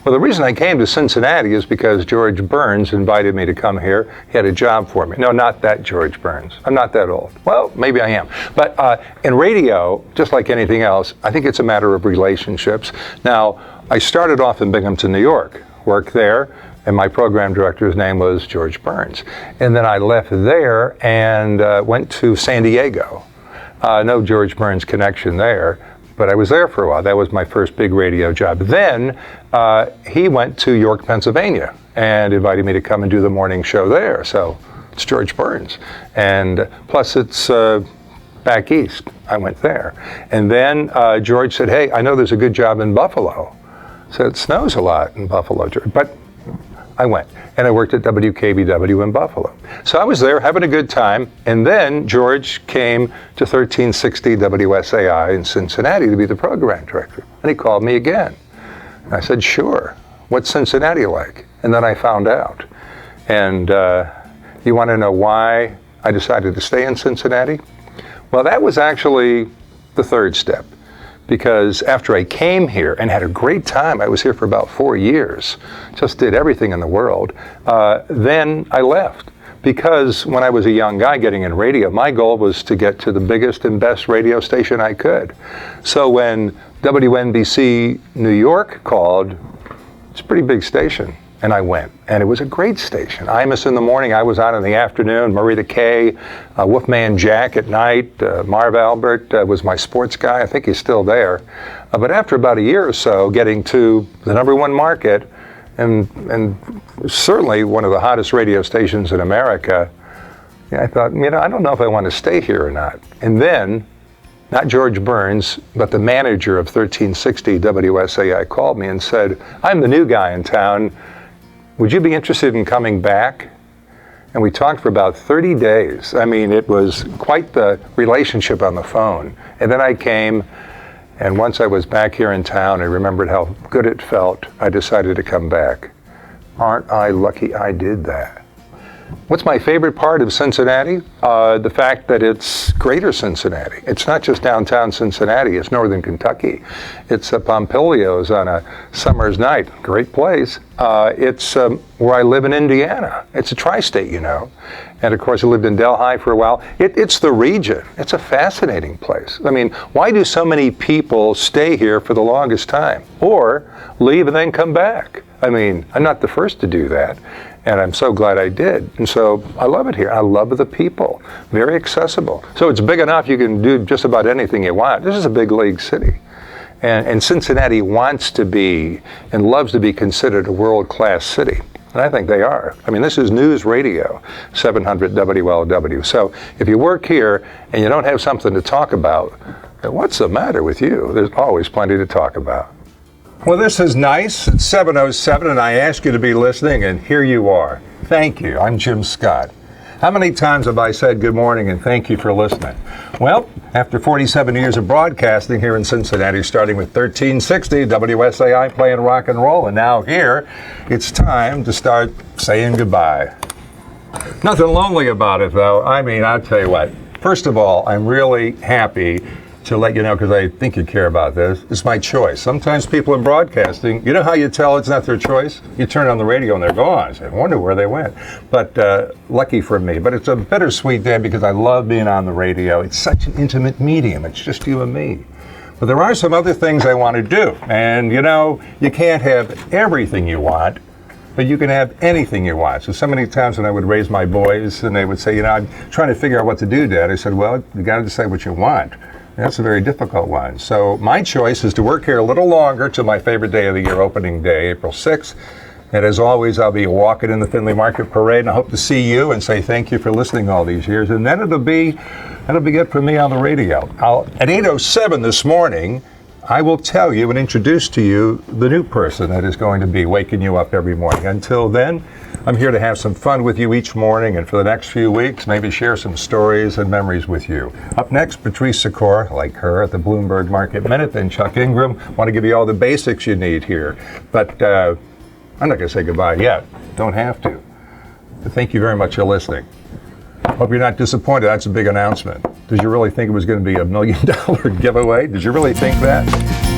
Well, the reason I came to Cincinnati is because George Burns invited me to come here. He had a job for me. No, not that George Burns. I'm not that old. Well, maybe I am. But in radio, just like anything else, I think it's a matter of relationships. Now, I started off in Binghamton, New York, worked there, and my program director's name was George Burns. And then I left there and went to San Diego. No George Burns connection there. But I was there for a while. That was my first big radio job. Then he went to York, Pennsylvania, and invited me to come and do the morning show there. So it's George Burns. And plus it's back east. I went there. And then George said, hey, I know there's a good job in Buffalo. So it snows a lot in Buffalo, George. But I went, and I worked at WKBW in Buffalo. So I was there having a good time, and then George came to 1360 WSAI in Cincinnati to be the program director. And he called me again. And I said, sure, what's Cincinnati like? And then I found out. And you want to know why I decided to stay in Cincinnati? Well, that was actually the third step. Because after I came here and had a great time, I was here for about 4 years, just did everything in the world, then I left. Because when I was a young guy getting in radio, my goal was to get to the biggest and best radio station I could. So when WNBC New York called, it's a pretty big station, and I went. And it was a great station. Imus in the morning, I was on in the afternoon, Marita Kay, Wolfman Jack at night, Marv Albert was my sports guy. I think he's still there. But after about a year or so, getting to the #1 market, and certainly one of the hottest radio stations in America, I thought, I don't know if I want to stay here or not. And then, not George Burns, but the manager of 1360 WSAI called me and said, I'm the new guy in town. Would you be interested in coming back? And we talked for about 30 days. I mean, it was quite the relationship on the phone. And then I came, and once I was back here in town, I remembered how good it felt. I decided to come back. Aren't I lucky I did that? What's my favorite part of Cincinnati? The fact that it's greater Cincinnati. It's not just downtown Cincinnati, it's northern Kentucky. It's Pompilio's on a summer's night. Great place. It's where I live in Indiana. It's a tri-state, And of course, I lived in Delhi for a while. It's the region. It's a fascinating place. I mean, why do so many people stay here for the longest time? Or leave and then come back? I mean, I'm not the first to do that. And I'm so glad I did. And so I love it here. I love the people. Very accessible. So it's big enough you can do just about anything you want. This is a big league city. And Cincinnati wants to be and loves to be considered a world-class city. And I think they are. I mean, this is News Radio, 700 WLW. So if you work here and you don't have something to talk about, then what's the matter with you? There's always plenty to talk about. Well, this is nice. It's 7:07, and I ask you to be listening, and here you are. Thank you. I'm Jim Scott. How many times have I said good morning and thank you for listening? Well, after 47 years of broadcasting here in Cincinnati, starting with 1360 WSAI playing rock and roll, and now here, it's time to start saying goodbye. Nothing lonely about it, though. I mean, I'll tell you what. First of all, I'm really happy to let you know, because I think you care about this, it's my choice. Sometimes people in broadcasting, you know how you tell it's not their choice? You turn on the radio and they're gone. I say, I wonder where they went. But lucky for me. But it's a bittersweet day because I love being on the radio. It's such an intimate medium. It's just you and me. But there are some other things I want to do. And you can't have everything you want, but you can have anything you want. So many times when I would raise my boys and they would say, I'm trying to figure out what to do, Dad. I said, well, you got to decide what you want. That's a very difficult one. So my choice is to work here a little longer till my favorite day of the year, opening day, April 6th. And as always, I'll be walking in the Findlay Market Parade, and I hope to see you and say thank you for listening all these years. And then it'll be it for me on the radio. At 8:07 this morning, I will tell you and introduce to you the new person that is going to be waking you up every morning. Until then, I'm here to have some fun with you each morning, and for the next few weeks, maybe share some stories and memories with you. Up next, Patrice Sikor, like her, at the Bloomberg Market Minute, then Chuck Ingram. Want to give you all the basics you need here. But I'm not going to say goodbye yet. Don't have to. But thank you very much for listening. Hope you're not disappointed. That's a big announcement. Did you really think it was going to be $1 million giveaway? Did you really think that?